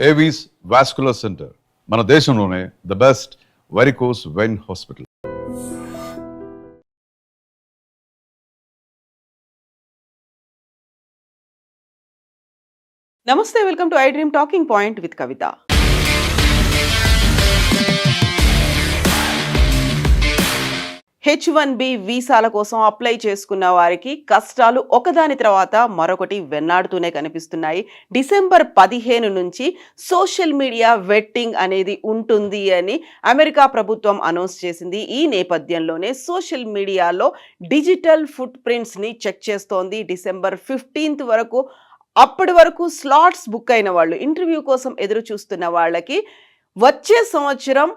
Avis vascular centre మన దేశంలోనే the best varicose vein hospital. నమస్తే, welcome to I dream talking point with Kavitha. H1B వీసాల కోసం apply చేసుకున్న వారికి కష్టాలు ఒకదాని తర్వాత మరొకటి వెన్నాడుతూనే కనిపిస్తున్నాయి. డిసెంబర్ 15 నుంచి సోషల్ మీడియా వెట్టింగ్ అనేది ఉంటుంది అని అమెరికా ప్రభుత్వం అనౌన్స్ చేసింది. ఈ నేపథ్యంలోనే సోషల్ మీడియాలో డిజిటల్ ఫుట్ ప్రింట్స్ని చెక్ చేస్తోంది. డిసెంబర్ 15 వరకు, అప్పటి వరకు స్లాట్స్ బుక్ అయిన వాళ్ళు, ఇంటర్వ్యూ కోసం ఎదురు చూస్తున్న వాళ్ళకి వచ్చే సంవత్సరం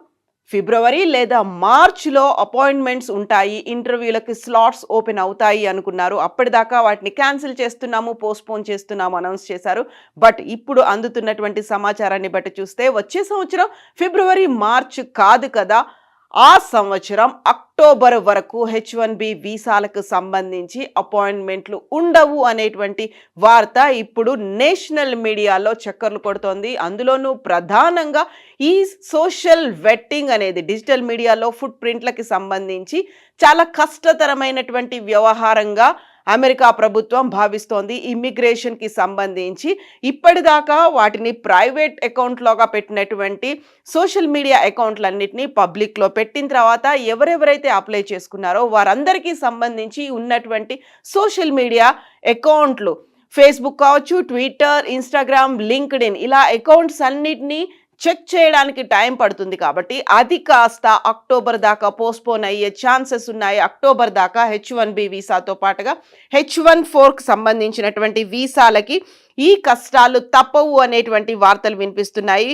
ఫిబ్రవరి లేదా మార్చ్లో అపాయింట్మెంట్స్ ఉంటాయి, ఇంటర్వ్యూలకి స్లాట్స్ ఓపెన్ అవుతాయి అనుకున్నారు. అప్పటిదాకా వాటిని క్యాన్సిల్ చేస్తున్నాము, పోస్ట్పోన్ చేస్తున్నాము అనౌన్స్ చేశారు. బట్ ఇప్పుడు అందుతున్నటువంటి సమాచారాన్ని బట్టి చూస్తే వచ్చే సంవత్సరం ఫిబ్రవరి మార్చ్ కాదు కదా, ఆ సంవత్సరం అక్టోబర్ వరకు H1B వీసాలకు సంబంధించి అపాయింట్మెంట్లు ఉండవు అనేటువంటి వార్త ఇప్పుడు నేషనల్ మీడియాలో చక్కర్లు కొడుతోంది. అందులోనూ ప్రధానంగా ఈ సోషల్ వెట్టింగ్ అనేది డిజిటల్ మీడియాలో ఫుట్ ప్రింట్లకి సంబంధించి చాలా కష్టతరమైనటువంటి వ్యవహారంగా అమెరికా ప్రభుత్వం భావిస్తోంది. ఇమ్మిగ్రేషన్కి సంబంధించి ఇప్పటిదాకా వాటిని ప్రైవేట్ అకౌంట్లోగా పెట్టినటువంటి సోషల్ మీడియా అకౌంట్లన్నింటినీ పబ్లిక్లో పెట్టిన తర్వాత ఎవరెవరైతే అప్లై చేసుకున్నారో వారందరికీ సంబంధించి ఉన్నటువంటి సోషల్ మీడియా అకౌంట్లు, ఫేస్బుక్ కావచ్చు, ట్విట్టర్, ఇన్స్టాగ్రామ్, లింక్డ్ఇన్, ఇలా అకౌంట్స్ అన్నిటినీ చెక్ చేయడానికి టైం పడుతుంది. కాబట్టి అది కాస్త అక్టోబర్ దాకా పోస్ట్పోన్ అయ్యే ఛాన్సెస్ ఉన్నాయి. అక్టోబర్ దాకా H1B వీసాతో పాటుగా H1-4కి సంబంధించినటువంటి వీసాలకి ఈ కష్టాలు తప్పవు అనేటువంటి వార్తలు వినిపిస్తున్నాయి.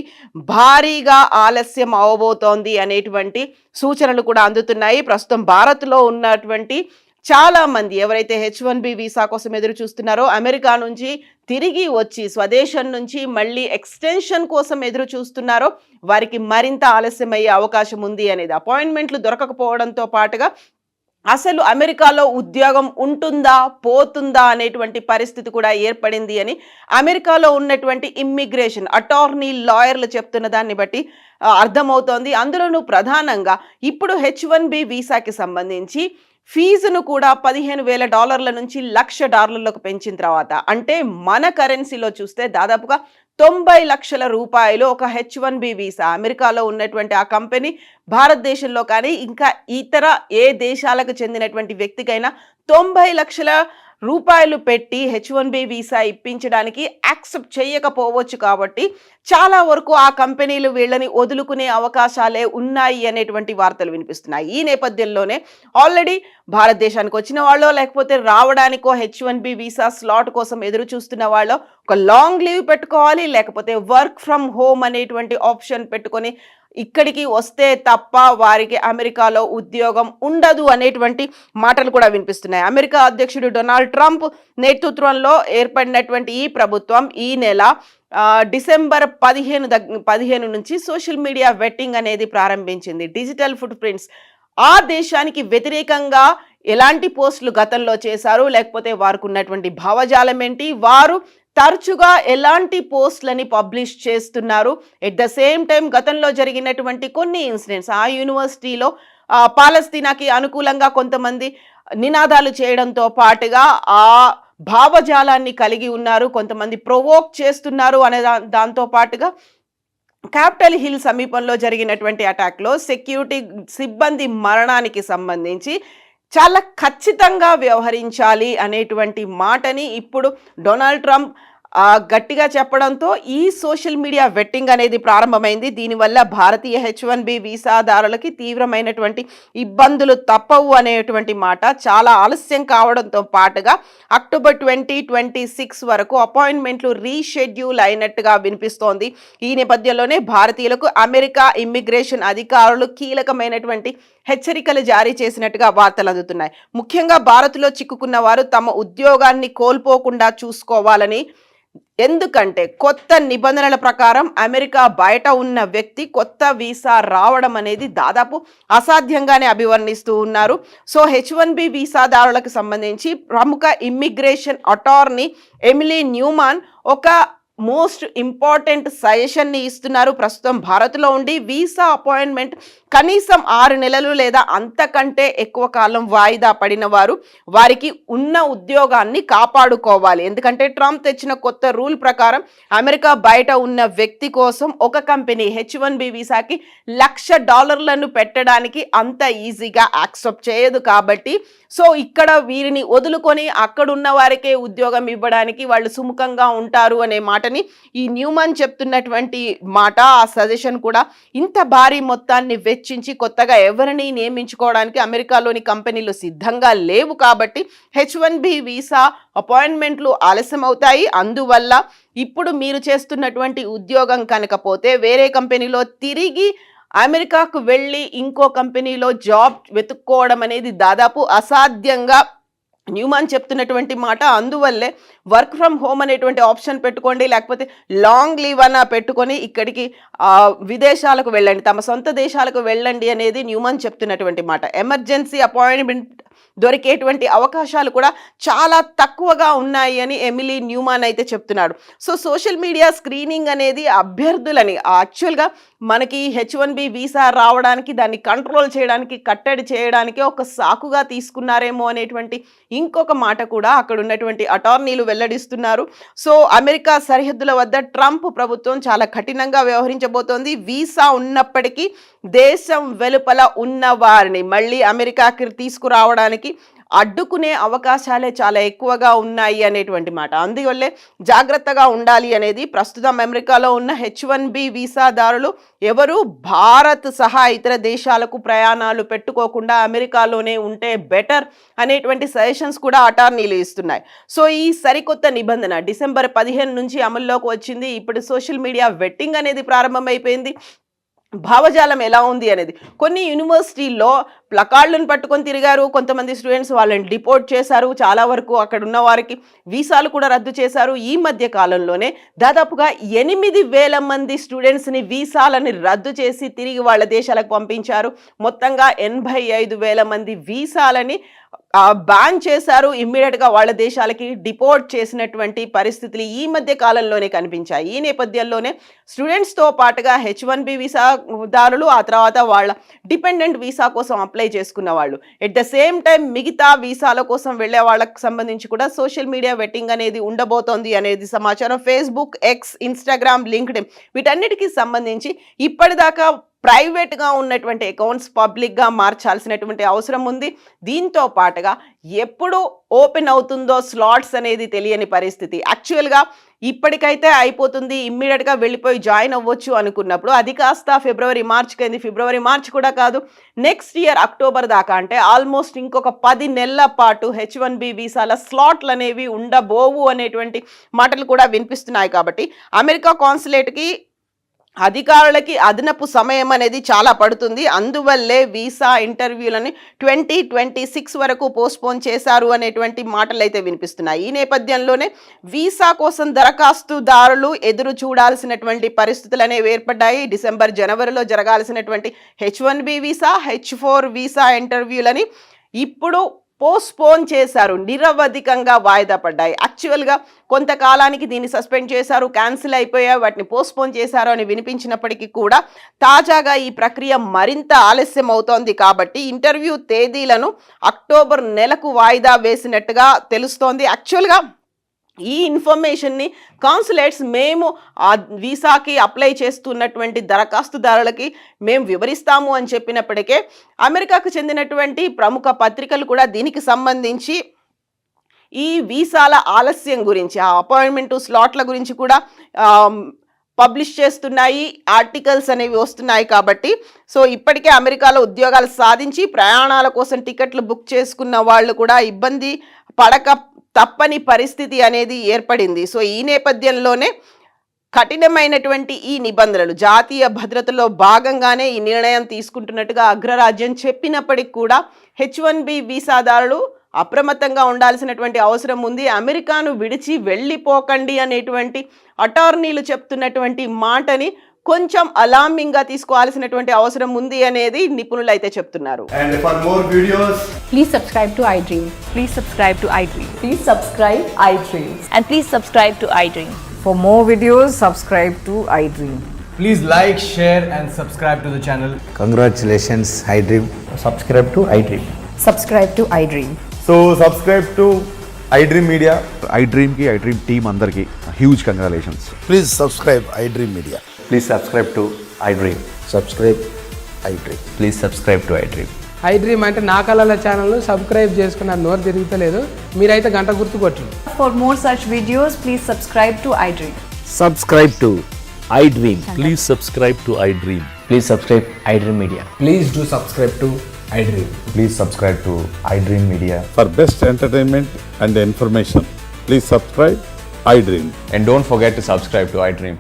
భారీగా ఆలస్యం అవబోతోంది అనేటువంటి సూచనలు కూడా అందుతున్నాయి. ప్రస్తుతం భారత్లో ఉన్నటువంటి చాలా మంది ఎవరైతే H1B వీసా కోసం ఎదురు చూస్తున్నారో, అమెరికా నుంచి తిరిగి వచ్చి స్వదేశం నుంచి మళ్ళీ ఎక్స్టెన్షన్ కోసం ఎదురు చూస్తున్నారో వారికి మరింత ఆలస్యం అయ్యే అవకాశం ఉంది అనేది, అపాయింట్మెంట్లు దొరకకపోవడంతో పాటుగా అసలు అమెరికాలో ఉద్యోగం ఉంటుందా పోతుందా అనేటువంటి పరిస్థితి కూడా ఏర్పడింది అని అమెరికాలో ఉన్నటువంటి ఇమ్మిగ్రేషన్ అటార్నీ లాయర్లు చెప్తున్న దాన్ని బట్టి అర్థమవుతోంది. అందులోనూ ప్రధానంగా ఇప్పుడు H1B వీసాకి సంబంధించి ఫీజును కూడా $15,000 నుంచి $1,00,000 పెంచిన తర్వాత, అంటే మన కరెన్సీలో చూస్తే దాదాపుగా 90 లక్షల రూపాయలు ఒక H1B వీసా. అమెరికాలో ఉన్నటువంటి ఆ కంపెనీ భారతదేశంలో కానీ ఇంకా ఇతర ఏ దేశాలకు చెందినటువంటి వ్యక్తికైనా 90 లక్షల రూపాయలు పెట్టి H1B వీసా ఇప్పించడానికి యాక్సెప్ట్ చేయకపోవచ్చు. కాబట్టి చాలా వరకు ఆ కంపెనీలు వీళ్ళని వదులుకునే అవకాశాలే ఉన్నాయి అనేటువంటి వార్తలు వినిపిస్తున్నాయి. ఈ నేపథ్యంలోనే ఆల్రెడీ భారతదేశానికి వచ్చిన వాళ్ళు, లేకపోతే రావడానికో H1B వీసా స్లాట్ కోసం ఎదురు చూస్తున్న వాళ్ళు ఒక లాంగ్ లీవ్ పెట్టుకోవాలి, లేకపోతే వర్క్ ఫ్రమ్ హోమ్ అనేటువంటి ఆప్షన్ పెట్టుకొని ఇక్కడికి వస్తే తప్ప వారికి అమెరికాలో ఉద్యోగం ఉండదు అనేటువంటి మాటలు కూడా వినిపిస్తున్నాయి. అమెరికా అధ్యక్షుడు డొనాల్డ్ ట్రంప్ నేతృత్వంలో ఏర్పడినటువంటి ఈ ప్రభుత్వం ఈ నెల డిసెంబర్ 15 నుంచి సోషల్ మీడియా వెట్టింగ్ అనేది ప్రారంభించింది. డిజిటల్ ఫుట్ ప్రింట్స్, ఆ దేశానికి వ్యతిరేకంగా ఎలాంటి పోస్టులు గతంలో చేశారు, లేకపోతే వారికి ఉన్నటువంటి భావజాలం ఏంటి, వారు తరచుగా ఎలాంటి పోస్టులని పబ్లిష్ చేస్తున్నారు, ఎట్ ద సేమ్ టైం గతంలో జరిగినటువంటి కొన్ని ఇన్సిడెంట్స్, ఆ యూనివర్సిటీలో పాలస్తీనాకి అనుకూలంగా కొంతమంది నినాదాలు చేయడంతో పాటుగా ఆ భావజాలాన్ని కలిగి ఉన్నారు, కొంతమంది ప్రొవోక్ చేస్తున్నారు అనే దాంతో పాటుగా క్యాపిటల్ హిల్ సమీపంలో జరిగినటువంటి అటాక్లో సెక్యూరిటీ సిబ్బంది మరణానికి సంబంధించి చాలా ఖచ్చితంగా వ్యవహరించాలి అనేటువంటి మాటని ఇప్పుడు డొనాల్డ్ ట్రంప్ గట్టిగా చెప్పడంతో ఈ సోషల్ మీడియా వెట్టింగ్ అనేది ప్రారంభమైంది. దీనివల్ల భారతీయ H1B వీసాదారులకి తీవ్రమైనటువంటి ఇబ్బందులు తప్పవు అనేటువంటి మాట. చాలా ఆలస్యం కావడంతో పాటుగా అక్టోబర్ 2026 వరకు అపాయింట్మెంట్లు రీషెడ్యూల్ అయినట్టుగా వినిపిస్తోంది. ఈ నేపథ్యంలోనే భారతీయులకు అమెరికా ఇమ్మిగ్రేషన్ అధికారులు కీలకమైనటువంటి హెచ్చరికలు జారీ చేసినట్టుగా వార్తలు అందుతున్నాయి. ముఖ్యంగా భారత్లో చిక్కుకున్న వారు తమ ఉద్యోగాన్ని కోల్పోకుండా చూసుకోవాలని, ఎందుకంటే కొత్త నిబంధనల ప్రకారం అమెరికా బయట ఉన్న వ్యక్తి కొత్త వీసా రావడం అనేది దాదాపు అసాధ్యంగానే అభివర్ణిస్తూ ఉన్నారు. సో H1B వీసాదారులకు సంబంధించి ప్రముఖ ఇమ్మిగ్రేషన్ అటార్నీ ఎమిలీ న్యూమాన్ ఒక మోస్ట్ ఇంపార్టెంట్ సజెషన్ని ఇస్తున్నారు. ప్రస్తుతం భారత్లో ఉండి వీసా అపాయింట్మెంట్ కనీసం 6 నెలలు లేదా అంతకంటే ఎక్కువ కాలం వాయిదా పడిన వారికి ఉన్న ఉద్యోగాన్ని కాపాడుకోవాలి. ఎందుకంటే ట్రంప్ తెచ్చిన కొత్త రూల్ ప్రకారం అమెరికా బయట ఉన్న వ్యక్తి కోసం ఒక కంపెనీ H1B వీసాకి $1,00,000 పెట్టడానికి అంత ఈజీగా యాక్సెప్ట్ చేయదు. కాబట్టి సో ఇక్కడ వీరిని వదులుకొని అక్కడున్న వారికే ఉద్యోగం ఇవ్వడానికి వాళ్ళు సుముఖంగా ఉంటారు అనే మాటని ఈ న్యూమన్ చెప్తున్నటువంటి మాట. ఆ సజెషన్ కూడా ఇంత భారీ మొత్తాన్ని వెచ్చించి కొత్తగా ఎవరిని నియమించుకోవడానికి అమెరికాలోని కంపెనీలు సిద్ధంగా లేవు. కాబట్టి H1B వీసా అపాయింట్మెంట్లు ఆలస్యం అవుతాయి. అందువల్ల ఇప్పుడు మీరు చేస్తున్నటువంటి ఉద్యోగం కనుకపోతే వేరే కంపెనీలో తిరిగి అమెరికాకు వెళ్ళి ఇంకో కంపెనీలో జాబ్ వెతుక్కోవడం అనేది దాదాపు అసాధ్యంగా న్యూమాన్ చెప్తున్నటువంటి మాట. అందువల్లే వర్క్ ఫ్రమ్ హోమ్ అనేటువంటి ఆప్షన్ పెట్టుకోండి, లేకపోతే లాంగ్ లీవ్ అన్న పెట్టుకొని ఇక్కడికి విదేశాలకు వెళ్ళండి, తమ సొంత దేశాలకు వెళ్ళండి అనేది న్యూమాన్ చెప్తున్నటువంటి మాట. ఎమర్జెన్సీ అపాయింట్మెంట్ దొరికేటువంటి అవకాశాలు కూడా చాలా తక్కువగా ఉన్నాయి అని ఎమిలీ న్యూమాన్ అయితే చెప్తున్నాడు. సో సోషల్ మీడియా స్క్రీనింగ్ అనేది అభ్యర్థులని యాక్చువల్గా మనకి H1B వీసా రావడానికి దాన్ని కంట్రోల్ చేయడానికి కట్టడి చేయడానికి ఒక సాకుగా తీసుకున్నారేమో అనేటువంటి ఇంకొక మాట కూడా అక్కడ ఉన్నటువంటి అటార్నీలు వెల్లడిస్తున్నారు. సో అమెరికా సరిహద్దుల వద్ద ట్రంప్ ప్రభుత్వం చాలా కఠినంగా వ్యవహరించబోతోంది. వీసా ఉన్నప్పటికీ దేశం వెలుపల ఉన్న వారిని మళ్ళీ అమెరికాకి తీసుకురావడానికి అడ్డుకునే అవకాశాలే చాలా ఎక్కువగా ఉన్నాయి అనేటువంటి మాట. అందువల్లే జాగ్రత్తగా ఉండాలి అనేది ప్రస్తుతం అమెరికాలో ఉన్న H1B వీసాదారులు ఎవరు భారత్ సహా ఇతర దేశాలకు ప్రయాణాలు పెట్టుకోకుండా అమెరికాలోనే ఉంటే బెటర్ అనేటువంటి సజెషన్స్ కూడా అటార్నీలు ఇస్తున్నాయి. సో ఈ సరికొత్త నిబంధన డిసెంబర్ 15 నుంచి అమల్లోకి వచ్చింది. ఇప్పుడు సోషల్ మీడియా వెట్టింగ్ అనేది ప్రారంభమైపోయింది. భావజాలం ఎలా ఉంది అనేది కొన్ని యూనివర్సిటీల్లో ప్లకార్డులను పట్టుకొని తిరిగారు. కొంతమంది స్టూడెంట్స్ వాళ్ళని డిపోర్ట్ చేశారు. చాలా వరకు అక్కడ ఉన్న వారికి వీసాలు కూడా రద్దు చేశారు. ఈ మధ్య కాలంలోనే దాదాపుగా 8,000 మంది స్టూడెంట్స్ని వీసాలని రద్దు చేసి తిరిగి వాళ్ళ దేశాలకు పంపించారు. మొత్తంగా 85,000 మంది వీసాలని బ్యాన్ చేశారు. ఇమ్మీడియట్గా వాళ్ళ దేశాలకి డిపోర్ట్ చేసినటువంటి పరిస్థితులు ఈ మధ్య కాలంలోనే కనిపించాయి. ఈ నేపథ్యంలోనే స్టూడెంట్స్తో పాటుగా H1B వీసాదారులు, ఆ తర్వాత వాళ్ళ డిపెండెంట్ వీసా కోసం అప్లై చేసుకున్న వాళ్ళు, ఎట్ ద సేమ్ టైం మిగతా వీసాల కోసం వెళ్ళే వాళ్ళకి సంబంధించి కూడా సోషల్ మీడియా వెట్టింగ్ అనేది ఉండబోతోంది అనేది సమాచారం. ఫేస్బుక్, ఎక్స్, ఇన్స్టాగ్రామ్, లింక్డ్ఇన్ వీటన్నిటికీ సంబంధించి ఇప్పటిదాకా ప్రైవేట్గా ఉన్నటువంటి అకౌంట్స్ పబ్లిక్గా మార్చాల్సినటువంటి అవసరం ఉంది. దీంతో పాటుగా ఎప్పుడు ఓపెన్ అవుతుందో స్లాట్స్ అనేది తెలియని పరిస్థితి. యాక్చువల్గా ఇప్పటికైతే అయిపోతుంది, ఇమ్మీడియట్గా వెళ్ళిపోయి జాయిన్ అవ్వచ్చు అనుకున్నప్పుడు అది కాస్త ఫిబ్రవరి, మార్చ్కి అయింది. ఫిబ్రవరి, మార్చ్ కూడా కాదు, నెక్స్ట్ ఇయర్ అక్టోబర్ దాకా, అంటే ఆల్మోస్ట్ ఇంకొక 10 నెలల పాటు H1B వీసాల స్లాట్లు అనేవి ఉండబోవు అనేటువంటి మాటలు కూడా వినిపిస్తున్నాయి. కాబట్టి అమెరికా కాన్సులేట్కి అధికారులకి అదనపు సమయం అనేది చాలా పడుతుంది. అందువల్లే వీసా ఇంటర్వ్యూలని 2026 వరకు పోస్ట్పోన్ చేశారు అనేటువంటి మాటలు అయితే వినిపిస్తున్నాయి. ఈ నేపథ్యంలోనే వీసా కోసం దరఖాస్తుదారులు ఎదురు చూడాల్సినటువంటి పరిస్థితులు అనేవి ఏర్పడ్డాయి. డిసెంబర్, జనవరిలో జరగాల్సినటువంటి H1B వీసా, H4 వీసా ఇంటర్వ్యూలని ఇప్పుడు పోస్ట్పోన్ చేశారు, నిరవధికంగా వాయిదా పడ్డాయి. యాక్చువల్గా కొంతకాలానికి దీన్ని సస్పెండ్ చేశారు, క్యాన్సిల్ అయిపోయాయి, వాటిని పోస్ట్పోన్ చేశారు అని వినిపించినప్పటికీ కూడా తాజాగా ఈ ప్రక్రియ మరింత ఆలస్యం అవుతోంది. కాబట్టి ఇంటర్వ్యూ తేదీలను అక్టోబర్ నెలకు వాయిదా వేసినట్టుగా తెలుస్తోంది. యాక్చువల్గా ఈ ఇన్ఫర్మేషన్ని కాన్సులేట్స్ మేము ఆ వీసాకి అప్లై చేస్తున్నటువంటి దరఖాస్తుదారులకి మేము వివరిస్తాము అని చెప్పినప్పటికే అమెరికాకు చెందినటువంటి ప్రముఖ పత్రికలు కూడా దీనికి సంబంధించి ఈ వీసాల ఆలస్యం గురించి, ఆ అపాయింట్మెంట్ స్లాట్ల గురించి కూడా పబ్లిష్ చేస్తున్నాయి, ఆర్టికల్స్ అనేవి వస్తున్నాయి. కాబట్టి సో ఇప్పటికే అమెరికాలో ఉద్యోగాలు సాధించి ప్రయాణాల కోసం టికెట్లు బుక్ చేసుకున్న వాళ్ళు కూడా ఇబ్బంది పడక తప్పని పరిస్థితి అనేది ఏర్పడింది. సో ఈ నేపథ్యంలోనే కఠినమైనటువంటి ఈ నిబంధనలు జాతీయ భద్రతలో భాగంగానే ఈ నిర్ణయం తీసుకుంటున్నట్టుగా అగ్రరాజ్యం చెప్పినప్పటికీ కూడా H1B వీసాదారులు అప్రమత్తంగా ఉండాల్సినటువంటి అవసరం ఉంది. అమెరికాను విడిచి వెళ్ళిపోకండి అనేటువంటి అటార్నీలు చెప్తున్నటువంటి మాటని కొంచెం అలార్మింగ్ గా తీసుకోవాల్సినటువంటి అవసరం ఉంది అనేది నిపుణులు అయితే చెప్తున్నారు. And for more videos, please subscribe to iDream. Please subscribe to iDream. Please subscribe iDream. And please subscribe to iDream. For more videos, subscribe to iDream. Please like, share, and subscribe to the channel. Congratulations, iDream. Subscribe to iDream. Subscribe to iDream. So subscribe to iDream Media. iDream team అందరికి huge congratulations. Please subscribe iDream Media. Please subscribe to iDream. Subscribe iDream. Please subscribe to iDream. iDream అంటే నా కళల channel subscribe చేసుకున్న నోరు తిరుగుతలేదు, మీరైతే గంట గుర్తు కొట్టండి. For more such videos, please subscribe to iDream. Subscribe to iDream. Please subscribe to iDream. Please subscribe iDream media. Please do subscribe to iDream. Please subscribe to iDream Media. For best entertainment and information, please subscribe iDream. And don't forget to subscribe to iDream.